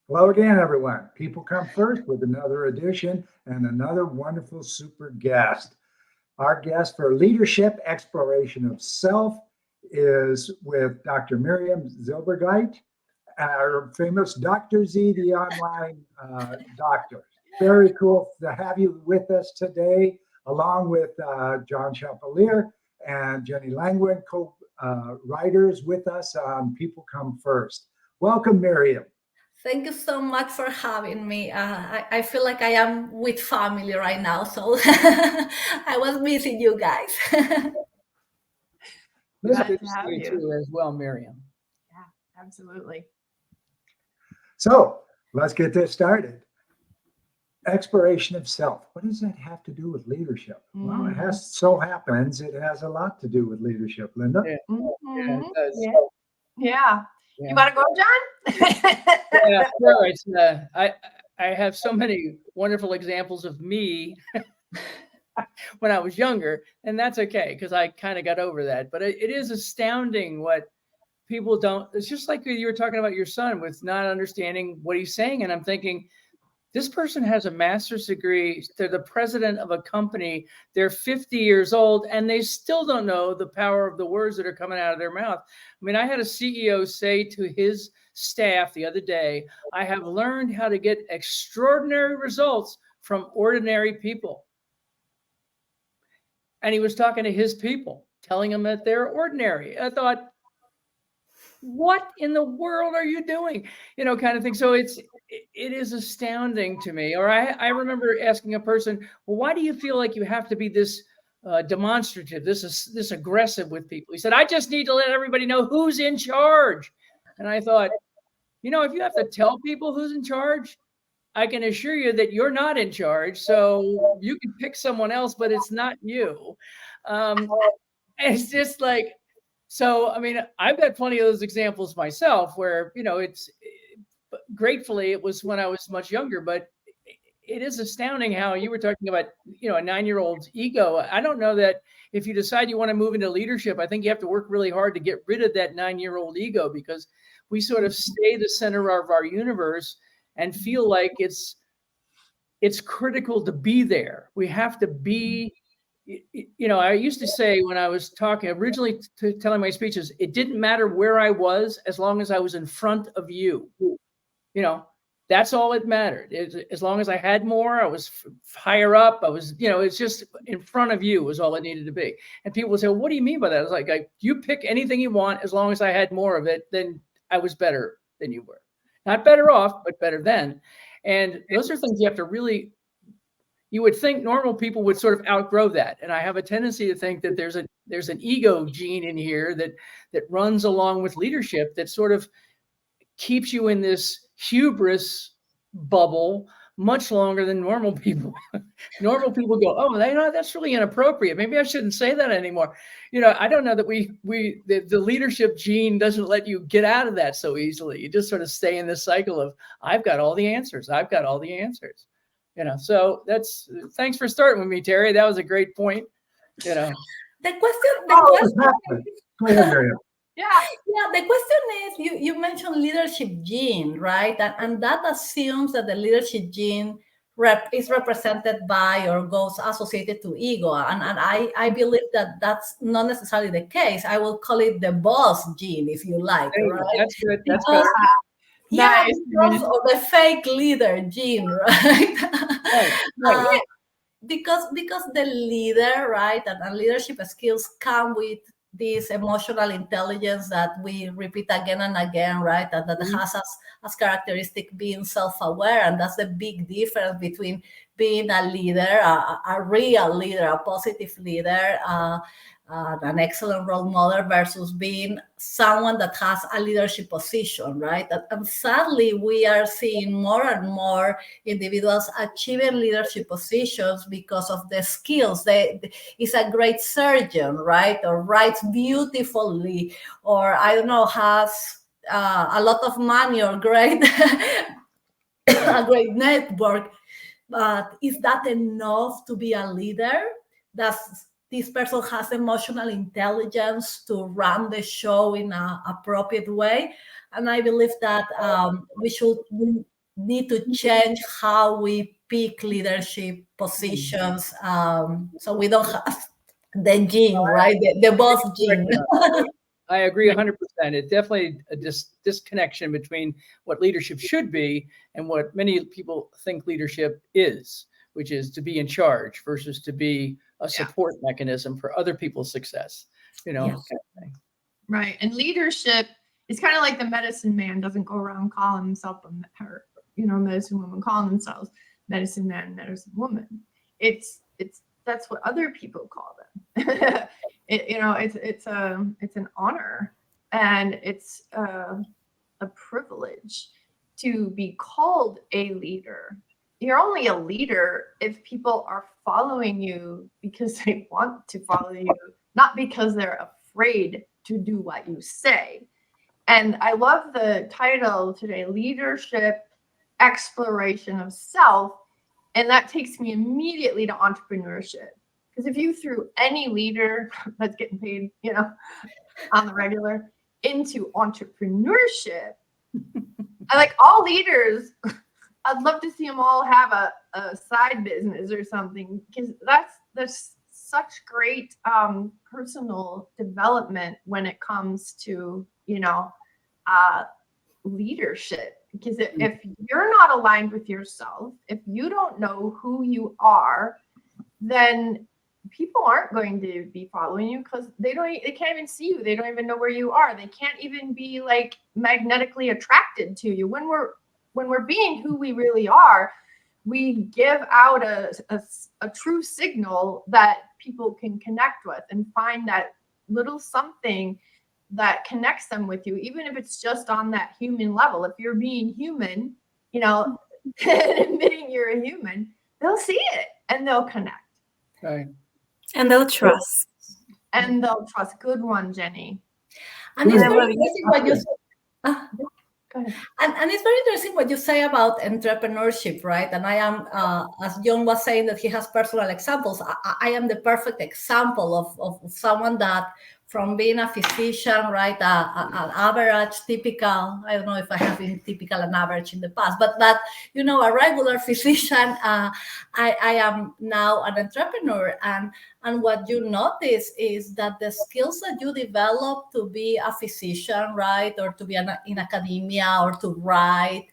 Hello again, everyone. People come first with another edition and another wonderful super guest. Our guest for leadership exploration of self is with Dr. Miriam Zylberglait, our famous Dr. Z, the online doctor. Very cool to have you with us today, along with John Chapelier and Jenny Langwin, co-writers with us on People Come First. Welcome, Miriam. Thank you so much for having me. I feel like I am with family right now, so I was missing you guys. Let's Glad get, to have You you. too, as well, Miriam. Yeah, absolutely. let's get this started. Exploration of self. What does that have to do with leadership? Well, it has so happens it has a lot to do with leadership, Linda. Yeah, yeah, it Mhm. does. Yeah. Yeah. Yeah. You want to go, John? Yeah, sure. I have so many wonderful examples of me when I was younger, and that's okay because I kind of got over that. But it is astounding what people don't. It's just like you were talking about your son with not understanding what he's saying, and I'm thinking, this person has a master's degree. They're the president of a company. They're 50 years old and they still don't know the power of the words that are coming out of their mouth. I mean, I had a CEO say to his staff the other day, I have learned how to get extraordinary results from ordinary people. And he was talking to his people, telling them that they're ordinary. I thought, what in the world are you doing? Kind of thing. So it is astounding to me. Or I remember asking a person, well, why do you feel like you have to be this demonstrative, this aggressive with people? He said, I just need to let everybody know who's in charge. And I thought, if you have to tell people who's in charge, I can assure you that you're not in charge. So you can pick someone else, but it's not you. Um, it's just like, so, I mean, I've got plenty of those examples myself where, gratefully it was when I was much younger, but it is astounding how you were talking about, a 9-year-old's ego. I don't know that if you decide you want to move into leadership, I think you have to work really hard to get rid of that 9-year-old ego because we sort of stay the center of our universe and feel like it's critical to be there. We have to be. I used to say when I was talking originally telling my speeches, it didn't matter where I was as long as I was in front of you. That's all it mattered. As long as I had more, I was higher up. I was, it's just in front of you was all it needed to be. And people would say, well, what do you mean by that? I was like, you pick anything you want. As long as I had more of it, then I was better than you were. Not better off, but better than. And those are things you have to really, you would think normal people would sort of outgrow that. And I have a tendency to think that there's an ego gene in here that runs along with leadership that sort of keeps you in this hubris bubble much longer than normal people. Normal people go, oh, that's really inappropriate. Maybe I shouldn't say that anymore. I don't know that the leadership gene doesn't let you get out of that so easily. You just sort of stay in this cycle of, I've got all the answers. I've got all the answers. So thanks for starting with me, Terry. That was a great point. The question, Go ahead, Miriam. Yeah, the question is, you mentioned leadership gene, right? And that assumes that the leadership gene is represented by or goes associated to ego. And I believe that that's not necessarily the case. I will call it the boss gene, if you like, right? That's good. That's good. Yeah, because of the fake leader gene, right? Right. Because the leader, right, and leadership skills come with this emotional intelligence that we repeat again and again, right? That has as characteristic being self-aware, and that's the big difference between being a leader, a real leader, a positive leader, an excellent role model versus being someone that has a leadership position, right? And sadly, we are seeing more and more individuals achieving leadership positions because of the skills. Is a great surgeon, right? Or writes beautifully, or I don't know, has a lot of money or great a great network. But is that enough to be a leader? Does this person has emotional intelligence to run the show in an appropriate way? And I believe that we should need to change how we pick leadership positions, so we don't have the gene, right? The boss gene. I agree 100%. It's definitely a disconnection between what leadership should be and what many people think leadership is, which is to be in charge versus to be a support mechanism for other people's success, Yes. kind of thing. Right. And leadership is kind of like the medicine man doesn't go around calling himself medicine woman, calling themselves medicine man, medicine woman. That's what other people call them. It's an honor, and it's a privilege to be called a leader. You're only a leader if people are following you because they want to follow you, not because they're afraid to do what you say. And I love the title today, Leadership Exploration of Self. And that takes me immediately to entrepreneurship. Because if you threw any leader that's getting paid, on the regular into entrepreneurship, I like all leaders, I'd love to see them all have a side business or something, because there's such great personal development when it comes to, leadership. Because if you're not aligned with yourself, if you don't know who you are, then people aren't going to be following you, because they can't even see you. They don't even know where you are. They can't even be like magnetically attracted to you. When we're being who we really are, we give out a true signal that people can connect with and find that little something that connects them with you, even if it's just on that human level. If you're being human, admitting you're a human, they'll see it and they'll connect. Right. And they'll trust. And they'll trust. Good one, Jenny. And it's I very love you. interesting what you Go ahead. and it's very interesting what you say about entrepreneurship, right? And I am, as John was saying, that he has personal examples. I am the perfect example of someone that, from being a physician, right, an average, typical, I don't know if I have been typical and average in the past, but that, a regular physician, I am now an entrepreneur. And what you notice is that the skills that you develop to be a physician, right, or to be in academia, or to write,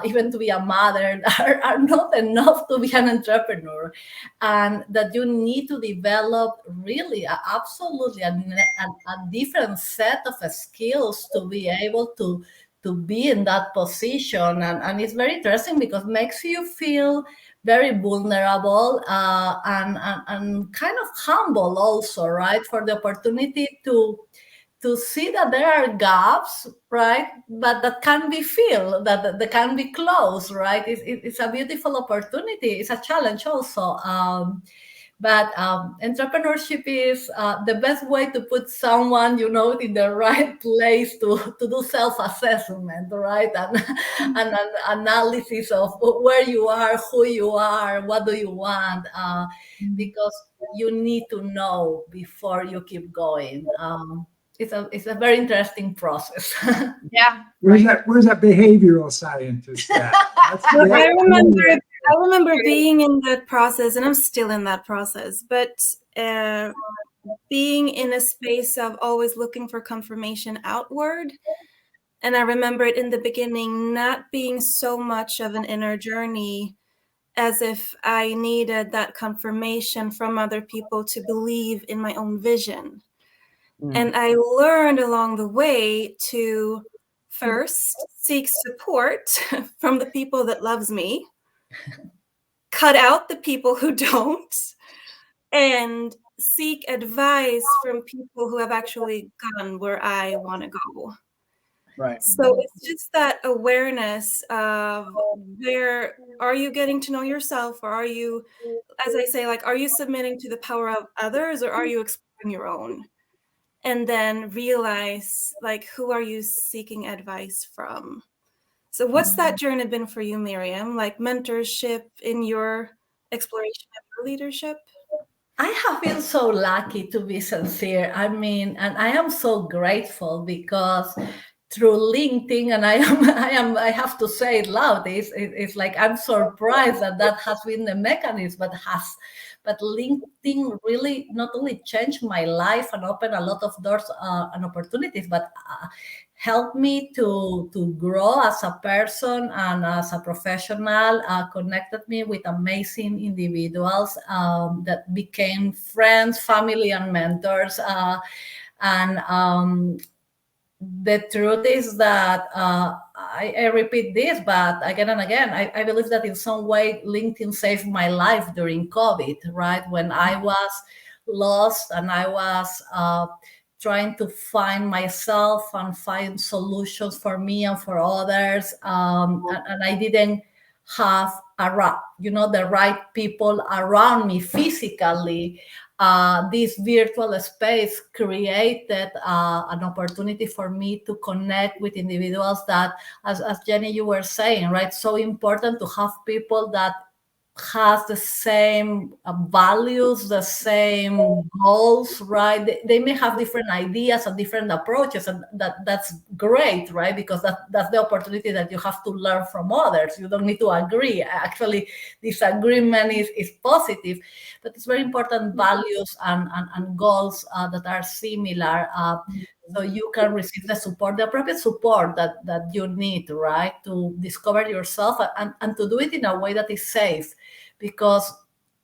even to be a mother, are not enough to be an entrepreneur. And that you need to develop really absolutely a different set of skills to be able to be in that position. And it's very interesting because it makes you feel very vulnerable, and kind of humble also, right, for the opportunity to see that there are gaps, right, but that can be filled, that can be closed, right? It's a beautiful opportunity. It's a challenge also. But entrepreneurship is the best way to put someone, in the right place to do self-assessment, right? And an analysis of where you are, who you are, what do you want, because you need to know before you keep going. It's a very interesting process. Yeah. Where's that behavioral scientist at? Look, I remember being in that process, and I'm still in that process, but being in a space of always looking for confirmation outward. And I remember it in the beginning not being so much of an inner journey, as if I needed that confirmation from other people to believe in my own vision. And I learned along the way to first seek support from the people that loves me, cut out the people who don't, and seek advice from people who have actually gone where I want to go. Right. So it's just that awareness of where are you getting to know yourself, or are you, as I say, like, are you submitting to the power of others, or are you exploring your own? And then realize, like, who are you seeking advice from? So what's that journey been for you, Miriam? Like mentorship in your exploration of your leadership? I have been so lucky, to be sincere. I mean, and I am so grateful because through LinkedIn, and I have to say it loud. It's like I'm surprised that has been the mechanism, but LinkedIn really not only changed my life and opened a lot of doors and opportunities, but helped me to grow as a person and as a professional. Connected me with amazing individuals that became friends, family, and mentors. And the truth is that I repeat this, but again and again, I believe that in some way LinkedIn saved my life during COVID, right? When I was lost and I was trying to find myself and find solutions for me and for others. And I didn't have the right people around me physically. This virtual space created an opportunity for me to connect with individuals that, as Jenny, you were saying, right? So important to have people that has the same values, the same goals, right? They may have different ideas and different approaches, and that's great, right? Because that's the opportunity that you have to learn from others. You don't need to agree. Actually, disagreement is positive, but it's very important values and goals that are similar. So you can receive the support, the appropriate support that you need, right, to discover yourself and to do it in a way that is safe, because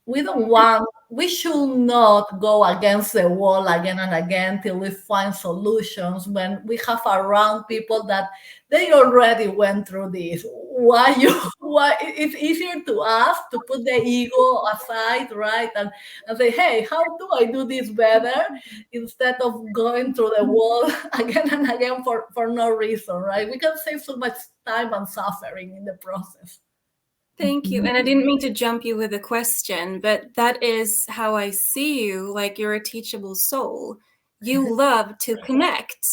we should not go against the wall again and again till we find solutions when we have around people that they already went through this. Why it's easier to ask, to put the ego aside, right, and say, hey, how do I do this better, instead of going through the wall again and again for no reason, right? We can save so much time and suffering in the process. Thank you. And I didn't mean to jump you with a question, but that is how I see you. Like, you're a teachable soul. You love to connect.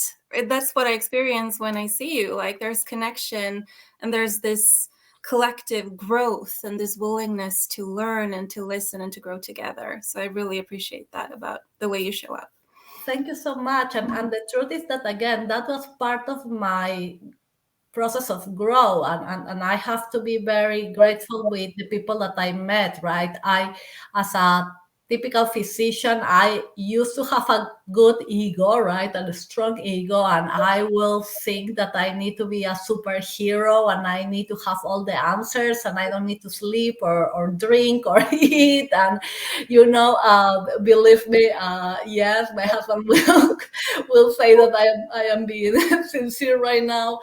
That's what I experience when I see you. Like, there's connection and there's this collective growth and this willingness to learn and to listen and to grow together. So I really appreciate that about the way you show up. Thank you so much. And the truth is that, again, that was part of my process of growth, and I have to be very grateful with the people that I met, right? As a typical physician, I used to have a good ego, right, and a strong ego, and I will think that I need to be a superhero and I need to have all the answers and I don't need to sleep or drink or eat. And believe me, yes, my husband will say that I am being sincere right now.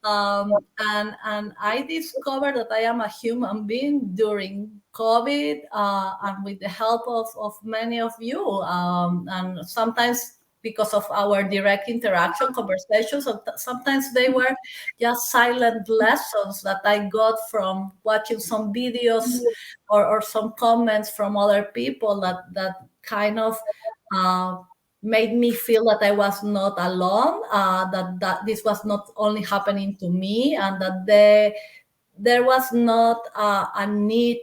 And I discovered that I am a human being during COVID, and with the help of many of you. And sometimes because of our direct interaction, conversations, sometimes they were just silent lessons that I got from watching some videos or some comments from other people that kind of made me feel that I was not alone, that this was not only happening to me, and that there was not a need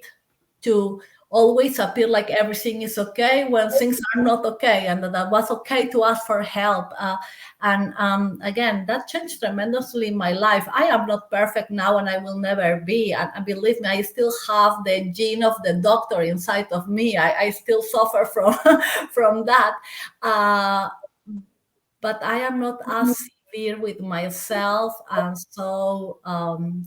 to always appear like everything is okay when things are not okay, and that was okay to ask for help. And again, that changed tremendously my life. I am not perfect now, and I will never be. And believe me, I still have the gene of the doctor inside of me. I still suffer from from that. But I am not as severe with myself and so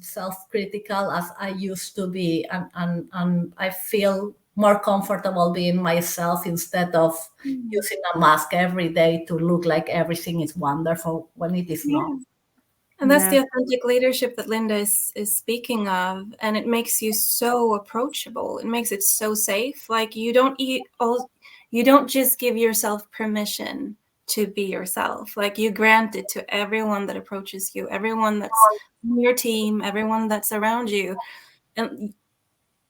self-critical as I used to be, and I feel more comfortable being myself instead of using a mask every day to look like everything is wonderful when it is not. And that's the authentic leadership that Linda is speaking of, and it makes you so approachable. It makes it so safe. Like, you don't just give yourself permission to be yourself. Like, you grant it to everyone that approaches you, everyone that's in your team, everyone that's around you. And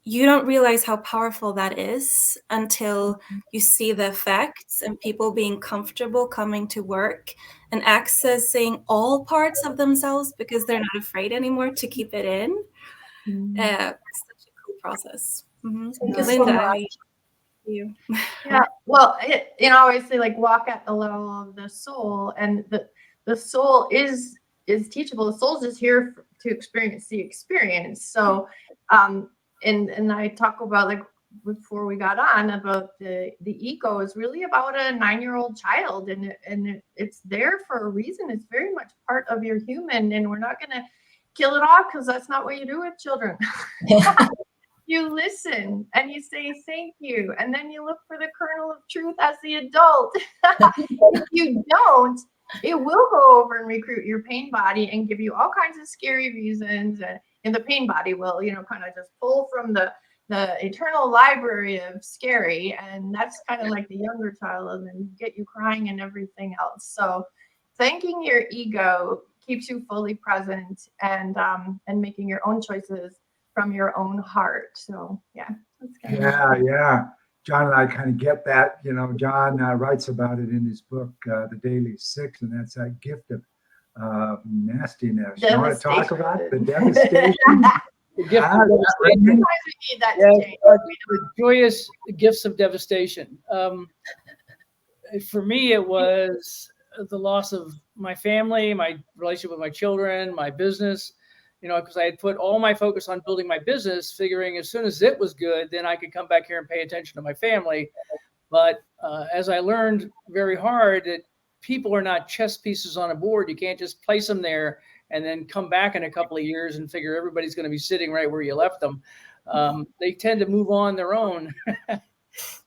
you don't realize how powerful that is until you see the effects and people being comfortable coming to work and accessing all parts of themselves because they're not afraid anymore to keep it in. It's such a cool process. Thank you so Linda, much. you. Yeah, well, obviously, like, walk at the level of the soul, and the soul is is teachable. The soul's just here to experience the experience. So, and I talk about, like, before we got on, about the ego is really about a 9-year-old child, and it's there for a reason. It's very much part of your human, and we're not going to kill it off, because that's not what you do with children. You listen and you say thank you, and then you look for the kernel of truth as the adult. If you don't, it will go over and recruit your pain body and give you all kinds of scary reasons, and the pain body will, kind of just pull from the eternal library of scary, and that's kind of like the younger child, and then get you crying and everything else. So thanking your ego keeps you fully present, and making your own choices from your own heart. So yeah, that's kind Yeah. John and I kind of get that. John writes about it in his book, The Daily Six, and that's that gift of nastiness. You want to talk about the devastation? The gift of Sometimes devastation. we need that to change. The joyous gifts of devastation. For me, it was the loss of my family, my relationship with my children, my business, because I had put all my focus on building my business, figuring as soon as it was good, then I could come back here and pay attention to my family. But as I learned very hard, that people are not chess pieces on a board. You can't just place them there and then come back in a couple of years and figure everybody's going to be sitting right where you left them. They tend to move on their own.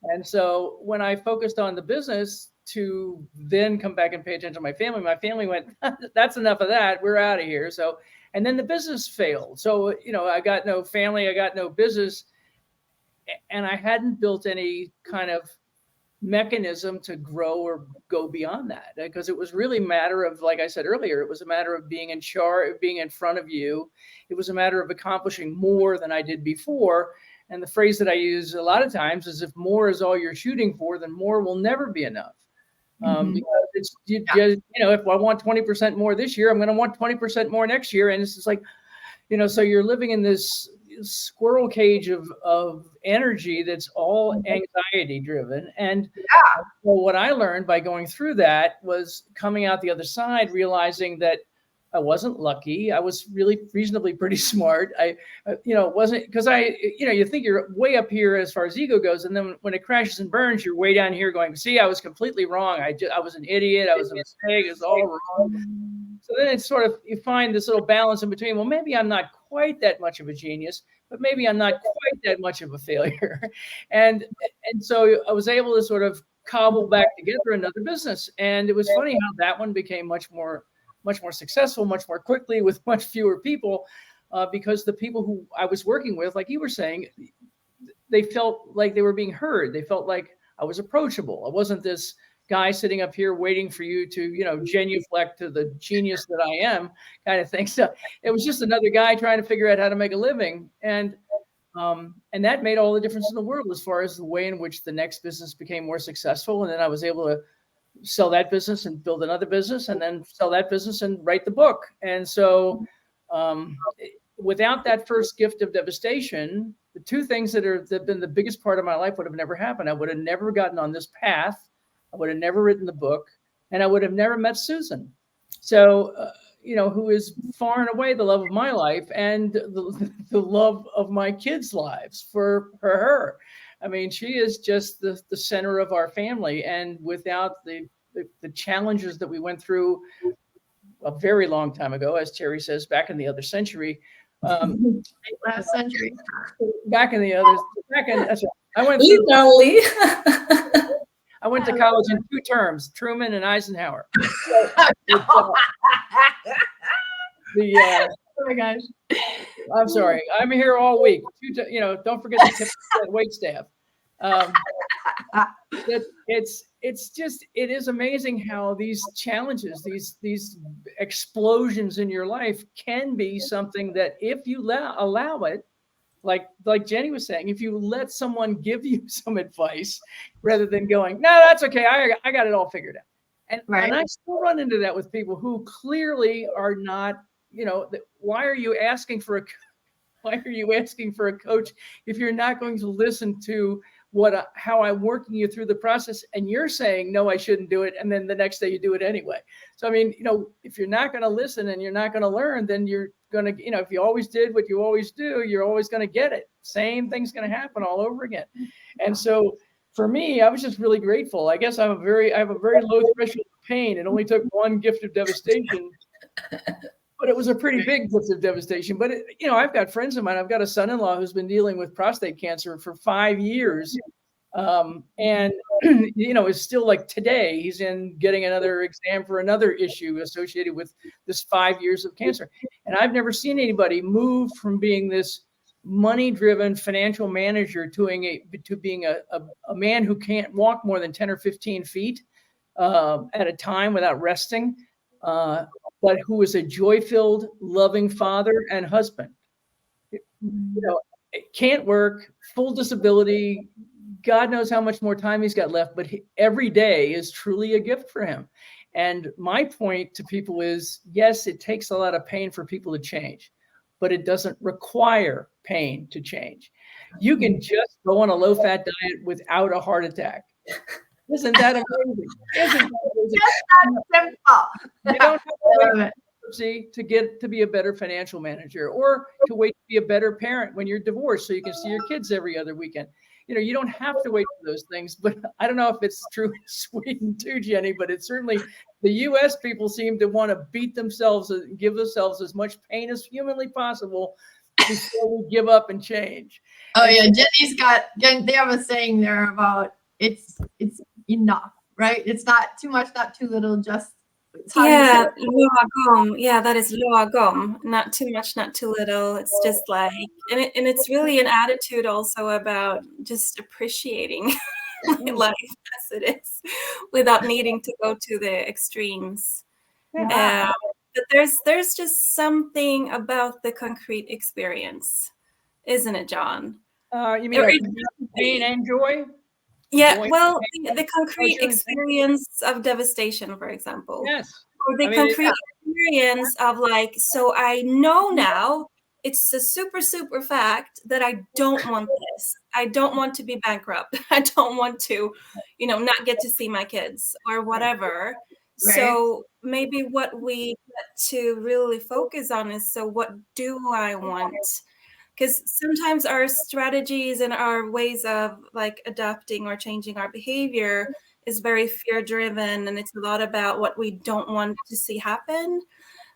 And so when I focused on the business to then come back and pay attention to my family went, that's enough of that. We're out of here. So, and then the business failed. So, I got no family, I got no business, and I hadn't built any kind of mechanism to grow or go beyond that, because it was really a matter of, like I said earlier, it was a matter of being in charge, being in front of you. It was a matter of accomplishing more than I did before. And the phrase that I use a lot of times is, if more is all you're shooting for, then more will never be enough. Because it's just, if I want 20% more this year, I'm going to want 20% more next year. And it's just like, so you're living in this squirrel cage of energy that's all anxiety driven. And so what I learned by going through that was coming out the other side, realizing that I wasn't lucky. I was really reasonably pretty smart. It wasn't because you think you're way up here as far as ego goes. And then when it crashes and burns, you're way down here going, see, I was completely wrong. I was an idiot. I was a mistake. It was all wrong. So then it's sort of, you find this little balance in between. Well, maybe I'm not quite that much of a genius, but maybe I'm not quite that much of a failure. And so I was able to sort of cobble back together another business. And it was funny how that one became much more successful, much more quickly, with much fewer people, because the people who I was working with, like you were saying, they felt like they were being heard. They felt like I was approachable. I wasn't this guy sitting up here waiting for you to, genuflect to the genius that I am, kind of thing. So it was just another guy trying to figure out how to make a living. And that made all the difference in the world as far as the way in which the next business became more successful. And then I was able to sell that business and build another business, and then sell that business and write the book. And so without that first gift of devastation, the two things that have been the biggest part of my life would have never happened. I would have never gotten on this path. I would have never written the book, and I would have never met Susan. So, who is far and away the love of my life and the love of my kids' lives for her. I mean, she is just the center of our family. And without the challenges that we went through a very long time ago, as Terry says, back in the other century, last century, I went to college in 2 terms, Truman and Eisenhower. Oh my gosh. I'm sorry. I'm here all week. Don't forget to tip the wait staff. It is amazing how these challenges, these explosions in your life can be something that, if you allow it, like Jenny was saying, if you let someone give you some advice rather than going, no, that's okay, I got it all figured out. And I still run into that with people who clearly are not, why are you asking for a coach if you're not going to listen to how I'm working you through the process, and you're saying, no, I shouldn't do it. And then the next day you do it anyway. So, I mean, if you're not going to listen and you're not going to learn, then you're going to, if you always did what you always do, you're always going to get it. Same thing's going to happen all over again. And so for me, I was just really grateful. I guess I have a very low threshold of pain. It only took one gift of devastation, but it was a pretty big gift of devastation. But I've got friends of mine. I've got a son-in-law who's been dealing with prostate cancer for 5 years. And it's still like today he's in getting another exam for another issue associated with this 5 years of cancer. And I've never seen anybody move from being this money-driven financial manager to being a man who can't walk more than 10 or 15 feet at a time without resting, but who is a joy-filled, loving father and husband. It can't work, full disability. God knows how much more time he's got left, but every day is truly a gift for him. And my point to people is, yes, it takes a lot of pain for people to change, but it doesn't require pain to change. You can just go on a low-fat diet without a heart attack. Isn't that amazing? Isn't that amazing? Just that simple. You don't have to wait to get to be a better financial manager, or to wait to be a better parent when you're divorced so you can see your kids every other weekend. You don't have to wait for those things. But I don't know if it's true in Sweden too, Jenny, but it's certainly the U.S. people seem to want to beat themselves and give themselves as much pain as humanly possible before we give up and change. Oh yeah, they have a saying there about it's enough, right? It's not too much, not too little, just yeah, lagom. Yeah, that is lagom. Not too much, not too little. It's just like, and it's really an attitude also about just appreciating life as it is, without needing to go to the extremes. Yeah. But there's just something about the concrete experience, isn't it, John? You mean like pain and joy? Yeah, well, the concrete experience of devastation, for example. Yes. Or the concrete experience of like, so I know now it's a super, super fact that I don't want this. I don't want to be bankrupt. I don't want to, not get to see my kids or whatever. Right. So maybe what we get to really focus on is, so what do I want? Because sometimes our strategies and our ways of like adapting or changing our behavior is very fear-driven, and it's a lot about what we don't want to see happen.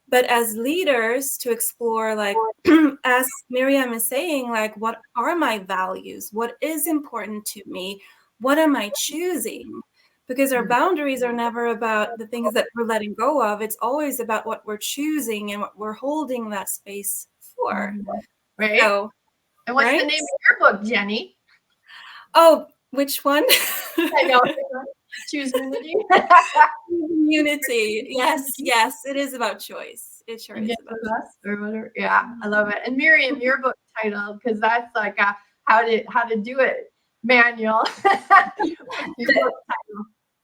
But as leaders, to explore, like, as Miriam is saying, like, what are my values? What is important to me? What am I choosing? Because our boundaries are never about the things that we're letting go of. It's always about what we're choosing and what we're holding that space for. Right. So, and what's the name of your book, Jenny? Oh, which one? I know. Choose Unity. Unity. Yes, it is about choice. It sure is about choice. Or whatever. Yeah, I love it. And Miriam, your book title, because that's like a how to do it manual.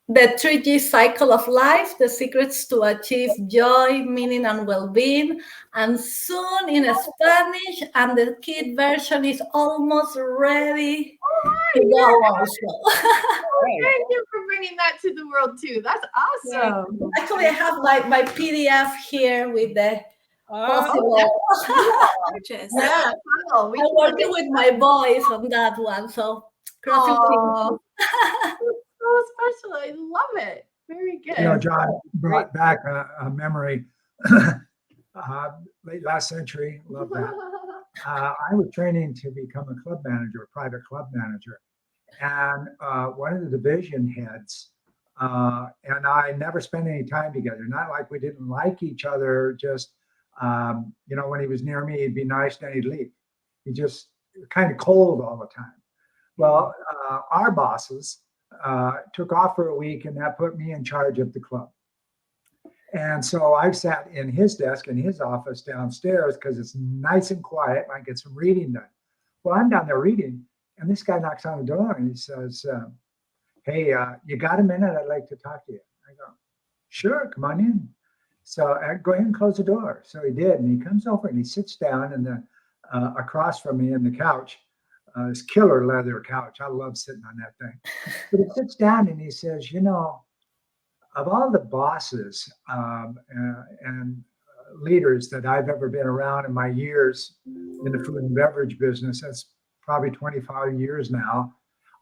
The 3G cycle of life, the secrets to achieve joy, meaning, and well-being. And soon in Spanish, and the kid version is almost ready to go also. Thank you for bringing that to the world too. That's awesome. Yeah. Actually, I have my PDF here with the possible. Yeah, I'm working with my boys on that one, so crossing so special. I love it. Very good. John brought back a memory. Late last century. Love that. I was training to become a club manager, a private club manager. And one of the division heads and I never spent any time together. Not like we didn't like each other. Just, when he was near me, he'd be nice, then he'd leave. He just kind of cold all the time. Well, our bosses took off for a week, and that put me in charge of the club. And so I sat in his desk in his office downstairs because it's nice and quiet. I get some reading done. Well, I'm down there reading, and this guy knocks on the door and he says, hey, you got a minute? I'd like to talk to you. I go, sure, come on in. So go ahead and close the door. So he did, and he comes over and he sits down in the across from me in the couch this killer leather couch. I love sitting on that thing. But he sits down and he says, you know, of all the bosses and leaders that I've ever been around in my years in the food and beverage business, that's probably 25 years now,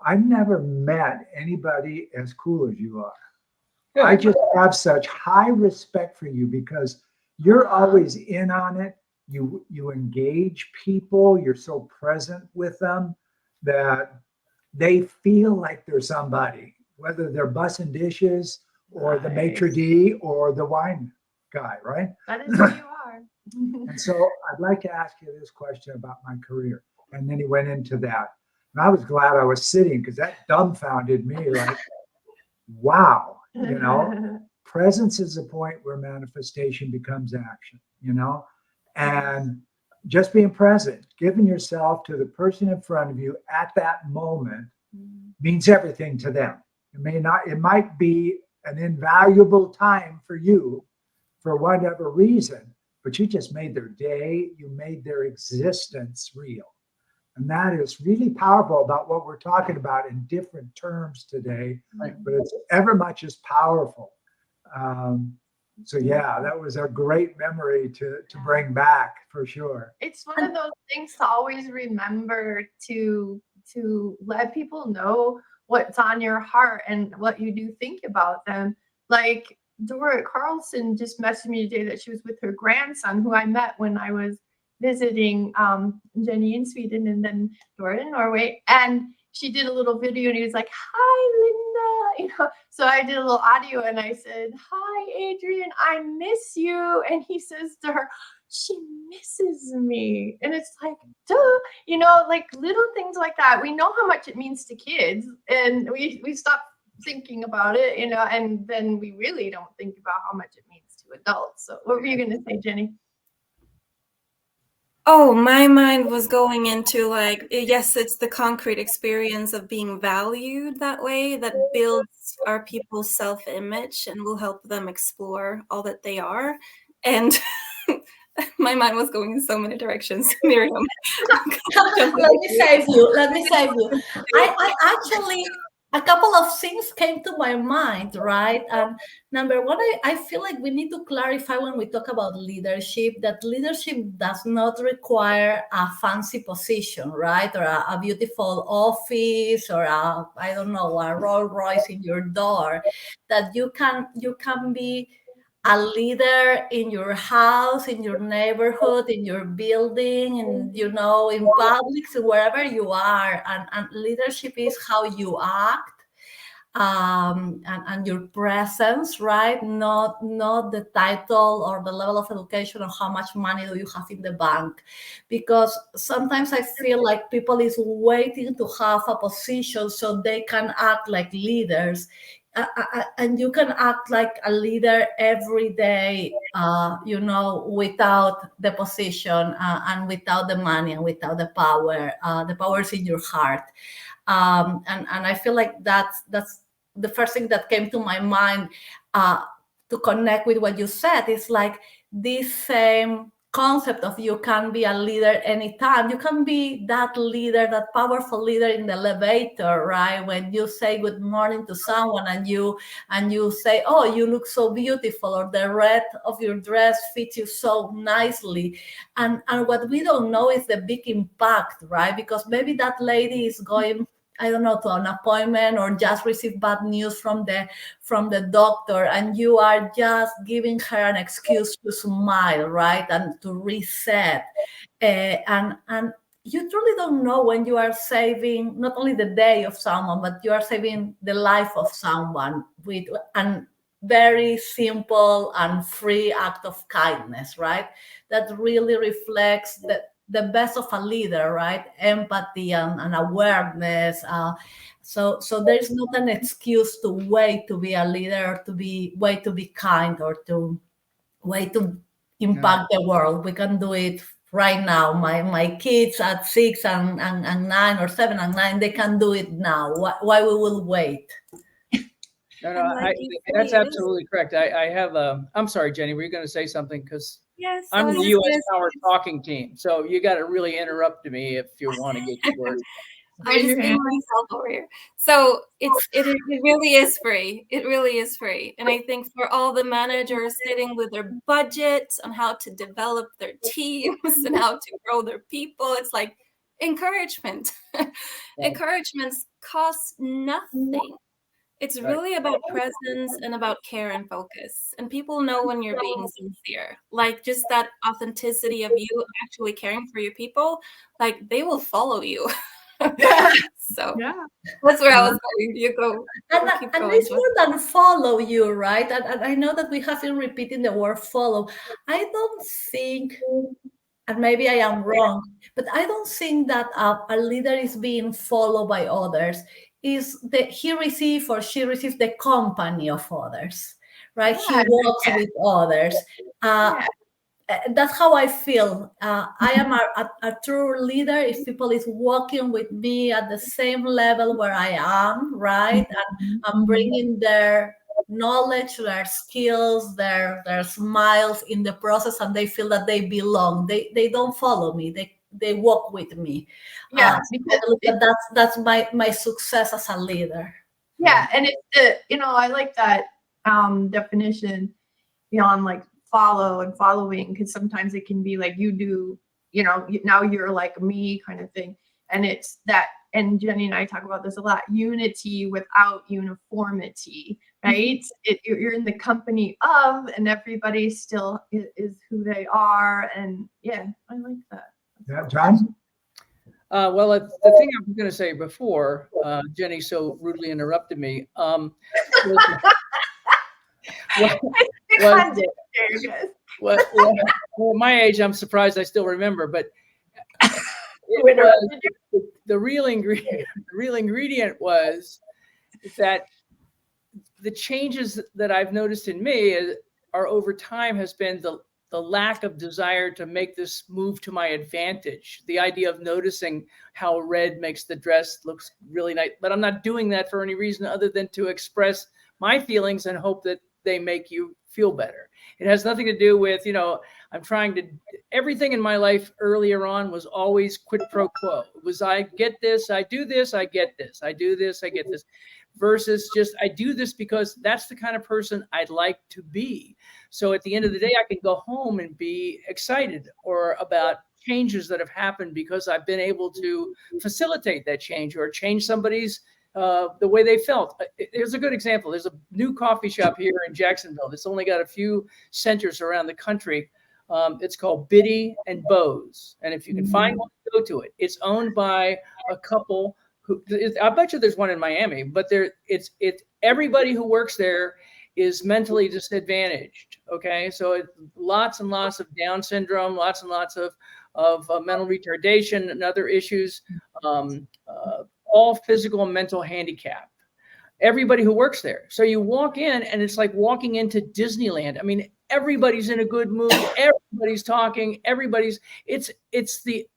I've never met anybody as cool as you are. I just have such high respect for you because you're always in on it. You engage people. You're so present with them that they feel like they're somebody, whether they're bussing dishes or the maitre d' or the wine guy, right? That is who you are. And so I'd like to ask you this question about my career. And then he went into that. And I was glad I was sitting because that dumbfounded me, like, wow, you know, presence is the point where manifestation becomes action, you know, and just being present, giving yourself to the person in front of you at that moment means everything to them. It might be an invaluable time for you for whatever reason, but you just made their day, you made their existence real. And that is really powerful about what we're talking about in different terms today, but it's ever much as powerful. So yeah, that was a great memory to bring back for sure. It's one of those things to always remember to let people know what's on your heart and what you do think about them. Like Dora Carlson just messaged me today that she was with her grandson, who I met when I was visiting Jenny in Sweden and then Dora in Norway. And she did a little video and he was like, hi, Linda. You know, so I did a little audio and I said, hi, Adrian, I miss you. And he says to her, she misses me. And it's like, duh, you know, like little things like that. We know how much it means to kids and we stop thinking about it, you know, and then we really don't think about how much it means to adults. So what were you going to say, Jenny? Oh, my mind was going into like, yes, it's the concrete experience of being valued that way that builds our people's self-image and will help them explore all that they are. And my mind was going in so many directions, Miriam. Let me save you. I actually, a couple of things came to my mind, right? And number one, I feel like we need to clarify when we talk about leadership that leadership does not require a fancy position, right? Or a beautiful office or I don't know, a Rolls Royce in your door. That you can be a leader in your house, in your neighborhood, in your building, and you know, in public, so wherever you are. And leadership is how you act, and your presence, right? Not the title or the level of education or how much money do you have in the bank. Because sometimes I feel like people is waiting to have a position so they can act like leaders. And you can act like a leader every day, you know, without the position and without the money and without the power. The power is in your heart. And I feel like that's the first thing that came to my mind to connect with what you said. Is like this same concept of you can be a leader anytime. You can be that leader, that powerful leader in the elevator, right? When you say good morning to someone and you say, oh, you look so beautiful, or the red of your dress fits you so nicely. And what we don't know is the big impact, right? Because maybe that lady is going, I don't know, to an appointment or just received bad news from the doctor, and you are just giving her an excuse to smile, right, and to reset. And you truly don't know when you are saving not only the day of someone, but you are saving the life of someone with a very simple and free act of kindness, right? That really reflects the best of a leader, right? Empathy and awareness. So there's not an excuse to wait to be a leader, or to wait to be kind, or to wait to impact the world. We can do it right now. My kids at 6 and 9, or 7 and 9, they can do it now. Why we will wait? No, that's absolutely correct. I have I'm sorry, Jenny, were you going to say something? Because Yes. I'm I the was U.S. just power talking team, so you got to really interrupt me if you want to get your words. Raise your seeing hand. myself over here. So it really is free. It really is free. And I think for all the managers sitting with their budgets on how to develop their teams and how to grow their people, it's like encouragement. Encouragements cost nothing. It's Right. really about presence and about care and focus. And people know when you're being sincere. Like just that authenticity of you actually caring for your people, like they will follow you. So Yeah. that's where I was going. You go. And, Keep and going, it's Joy. more than follow you, right? And I know that we have been repeating the word follow. I don't think, and maybe I am wrong, but I don't think that a leader is being followed by others. Is that he receives or she receives the company of others, right? He Yeah, walks with others. Yeah. That's how I feel. I am a true leader if people is walking with me at the same level where I am, right? And I'm bringing their knowledge, their skills, their smiles in the process, and they feel that they belong. They don't follow me. They walk with me. Yeah. I Because believe that that's my success as a leader. yeah, and it's I like that definition beyond like follow and following, because sometimes it can be like you do, now you're like me kind of thing. And it's that, and Jenny and I talk about this a lot, unity without uniformity, right? You're in the company of, and everybody still is who they are. And yeah, I like that. Yeah, John? Well, the thing I was going to say before Jenny so rudely interrupted me well, my age, I'm surprised I still remember, but it was, the real ingredient was that the changes that I've noticed in me are over time has been the lack of desire to make this move to my advantage. The idea of noticing how red makes the dress looks really nice, but I'm not doing that for any reason other than to express my feelings and hope that they make you feel better. It has nothing to do with, I'm trying to, everything in my life earlier on was always quid pro quo. It was, I get this, I do this, I get this, I do this, I get this, versus just, I do this because that's the kind of person I'd like to be. So at the end of the day, I can go home and be excited or about changes that have happened because I've been able to facilitate that change or change somebody's the way they felt. Here's a good example. There's a new coffee shop here in Jacksonville. It's only got a few centers around the country. It's called Biddy and Bose. And if you can find one, go to it. It's owned by a couple who, I bet you there's one in Miami, but it's everybody who works there is mentally disadvantaged. Okay. So lots and lots of Down syndrome, lots and lots of mental retardation and other issues, all physical and mental handicap. Everybody who works there. So you walk in and it's like walking into Disneyland. I mean, everybody's in a good mood. Everybody's talking. It's the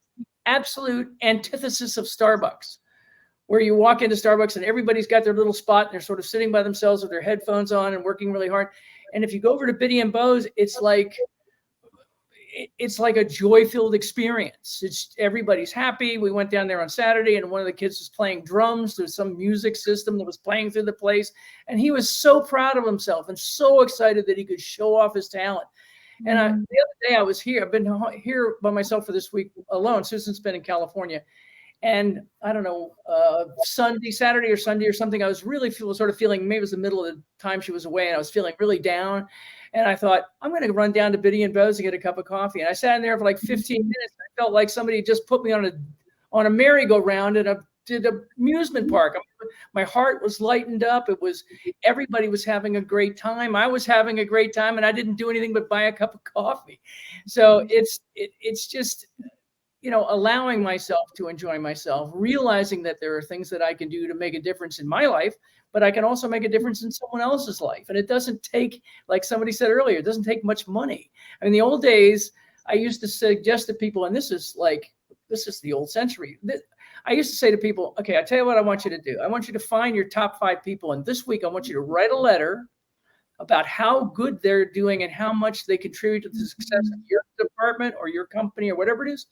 absolute antithesis of Starbucks, where you walk into Starbucks and everybody's got their little spot and they're sort of sitting by themselves with their headphones on and working really hard. And if you go over to Biddy and Bose, it's like a joy-filled experience. It's everybody's happy. We went down there on Saturday and one of the kids was playing drums. There's some music system that was playing through the place. And he was so proud of himself and so excited that he could show off his talent. And the other day I was here, I've been here by myself for this week alone. Susan's been in California. And I don't know, Saturday or Sunday or something, I was really sort of feeling, maybe it was the middle of the time she was away and I was feeling really down. And I thought, I'm going to run down to Biddy and Bose and get a cup of coffee. And I sat in there for like 15 minutes. I felt like somebody just put me on a merry-go-round in an amusement park. My heart was lightened up. Everybody was having a great time. I was having a great time and I didn't do anything but buy a cup of coffee. So it's just, allowing myself to enjoy myself, realizing that there are things that I can do to make a difference in my life, but I can also make a difference in someone else's life. And it doesn't take, like somebody said earlier, it doesn't take much money. I mean, the old days, I used to suggest to people, and this is the old century. I used to say to people, okay, I tell you what I want you to do. I want you to find your top 5 people. And this week, I want you to write a letter about how good they're doing and how much they contribute to the success of your department or your company or whatever it is.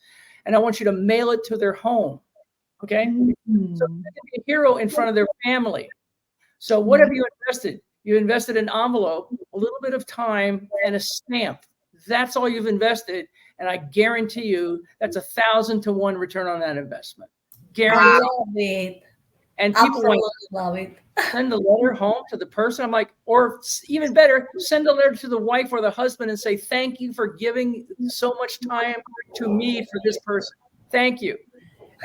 And I want you to mail it to their home. Okay. So they can be a hero in front of their family. So what have you invested? You invested an envelope, a little bit of time, and a stamp. That's all you've invested. And I guarantee you that's 1,000 to 1 return on that investment. Guaranteed. I love it. And people Absolutely want love it. send a letter home to the person. I'm like, or even better, send a letter to the wife or the husband and say, thank you for giving so much time to me for this person. Thank you.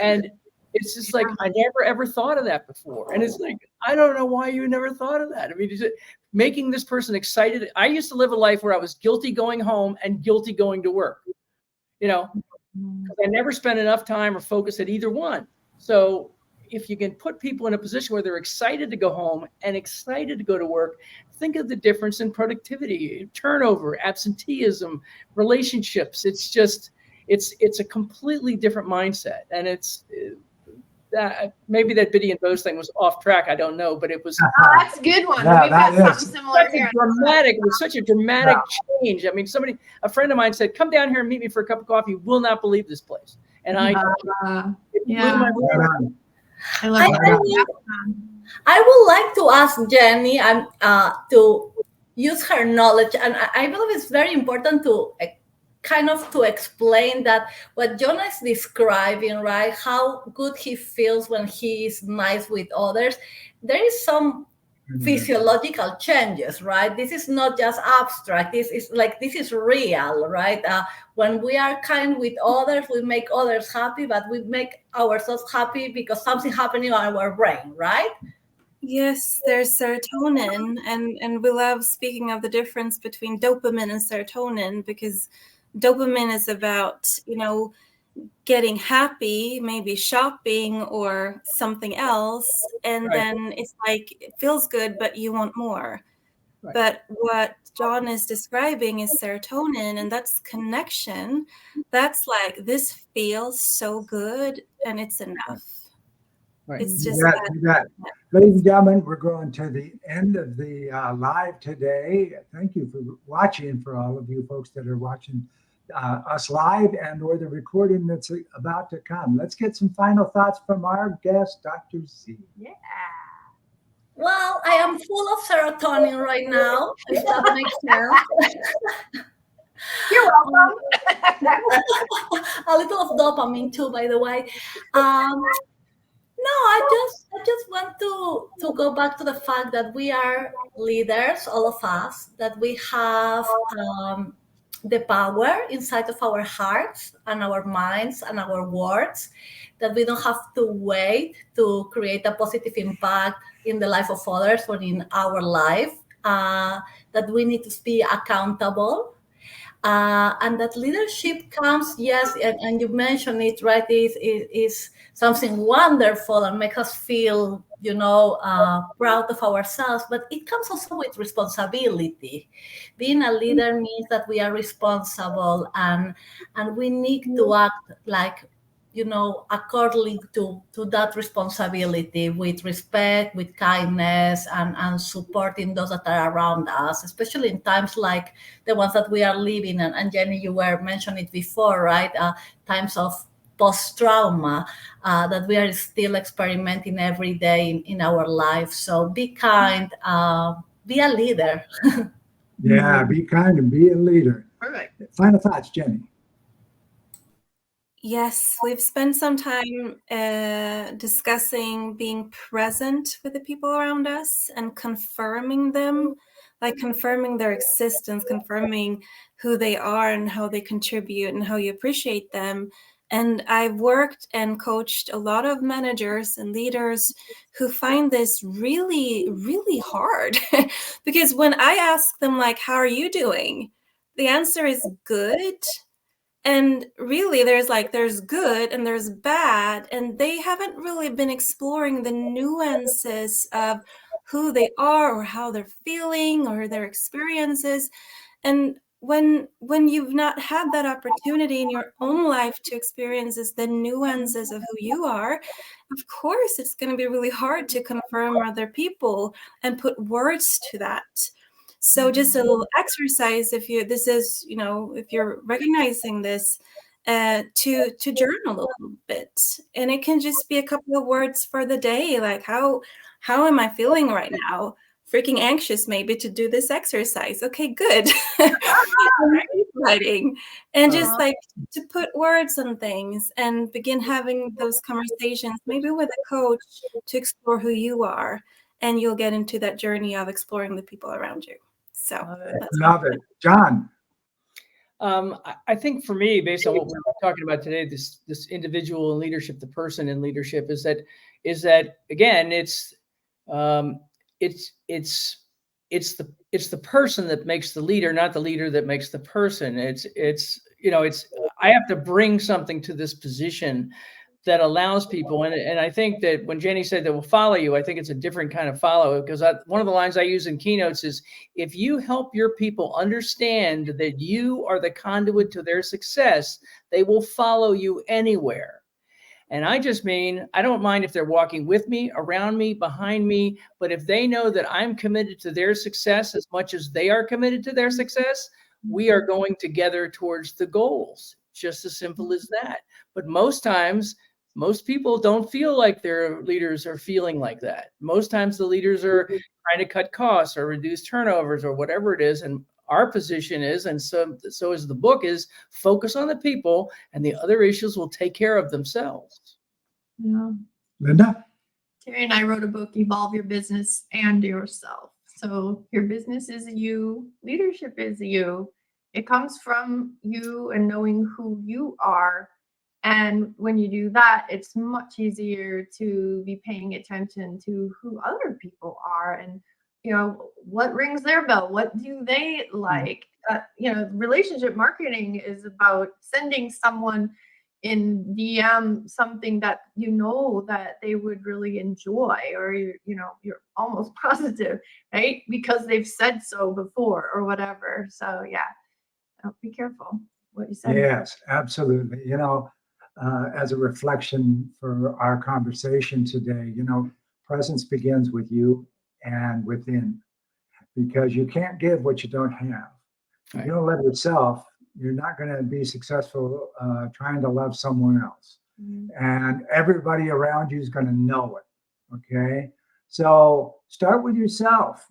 And it's just like, I never ever thought of that before. And it's like, I don't know why you never thought of that. I mean, is it making this person excited? I used to live a life where I was guilty going home and guilty going to work, you know, because I never spent enough time or focus at either one. So if you can put people in a position where they're excited to go home and excited to go to work, think of the difference in productivity, turnover, absenteeism, relationships. It's just, it's a completely different mindset. And it's maybe that Biddy and Bose thing was off track. I don't know, but it was. That's a good one. Yeah, We've got that is. something similar here. Dramatic. It was such a dramatic change. I mean, a friend of mine said, come down here and meet me for a cup of coffee. You will not believe this place. And I it blew yeah. my mind. I love that. I would like to ask Jenny and to use her knowledge, and I believe it's very important to kind of to explain that what Jonah is describing, right? How good he feels when he is nice with others. There is some physiological changes, right? This is not just abstract. This is real, right? When we are kind with others, we make others happy, but we make ourselves happy because something happening in our brain, right? Yes, there's serotonin, and we love speaking of the difference between dopamine and serotonin, because dopamine is about, getting happy, maybe shopping or something else, and Right. then it's like it feels good, but you want more. Right. But what John is describing is serotonin, and that's connection. That's like, this feels so good, and it's enough. Right. It's just that. Ladies and gentlemen, we're going to the end of the live today. Thank you for watching, for all of you folks that are watching us live and or the recording that's about to come. Let's get some final thoughts from our guest, Dr. Z. Yeah. Well, I am full of serotonin right now, if that makes sense. You're welcome. A little of dopamine too, by the way. No, I just want to go back to the fact that we are leaders, all of us, that we have the power inside of our hearts and our minds and our words, that we don't have to wait to create a positive impact in the life of others or in our life, that we need to be accountable. And that leadership comes, yes, and you mentioned it, right, is something wonderful and makes us feel, proud of ourselves, but it comes also with responsibility. Being a leader means that we are responsible and we need to act like, according to that responsibility, with respect, with kindness, and supporting those that are around us, especially in times like the ones that we are living. And Jenny, you were mentioning it before, right? Times of post-trauma that we are still experimenting every day in our life. So be kind, be a leader. Yeah, be kind and be a leader. Perfect. Final thoughts, Jenny. Yes, we've spent some time discussing being present with the people around us and confirming them, like confirming their existence, confirming who they are and how they contribute and how you appreciate them. And I've worked and coached a lot of managers and leaders who find this really, really hard because when I ask them, like, how are you doing? The answer is good. And really, there's good and there's bad, and they haven't really been exploring the nuances of who they are or how they're feeling or their experiences. And when you've not had that opportunity in your own life to experience the nuances of who you are, of course, it's going to be really hard to confirm other people and put words to that. So just a little exercise, if you're recognizing this, to journal a little bit, and it can just be a couple of words for the day, like how am I feeling right now? Freaking anxious, maybe, to do this exercise. Okay, good. Writing, and just like to put words on things and begin having those conversations, maybe with a coach, to explore who you are, and you'll get into that journey of exploring the people around you. So Love it. John. I think for me, based on what we're talking about today, this individual in leadership, the person in leadership, is that again, it's the person that makes the leader, not the leader that makes the person. I have to bring something to this position that allows people. And I think that when Jenny said that will follow you, I think it's a different kind of follow, because one of the lines I use in keynotes is, if you help your people understand that you are the conduit to their success, they will follow you anywhere. And I just mean, I don't mind if they're walking with me, around me, behind me, but if they know that I'm committed to their success as much as they are committed to their success, we are going together towards the goals. Just as simple as that. But most times, most people don't feel like their leaders are feeling like that. Most times the leaders are trying to cut costs or reduce turnovers or whatever it is. And our position is, and so is the book, is focus on the people, and the other issues will take care of themselves. Yeah. Linda? Terry and I wrote a book, Evolve Your Business and Yourself. So your business is you, leadership is you. It comes from you and knowing who you are. And when you do that, it's much easier to be paying attention to who other people are and, what rings their bell? What do they like? Relationship marketing is about sending someone in DM something that that they would really enjoy, or you're almost positive, right? Because they've said so before or whatever. So yeah, be careful what you say. Yes, absolutely. As a reflection for our conversation today, presence begins with you and within, because you can't give what you don't have. If you don't love yourself, you're not going to be successful trying to love someone else. And everybody around you is going to know it. Okay. So start with yourself.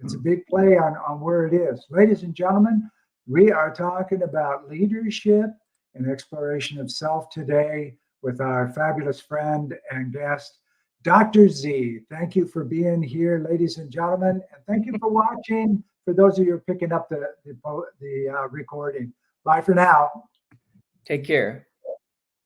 It's a big play on where it is. Ladies and gentlemen, we are talking about leadership and exploration of self today with our fabulous friend and guest, Dr. Z. Thank you for being here, ladies and gentlemen, and thank you for watching. For those of you who are picking up the recording, bye for now. Take care.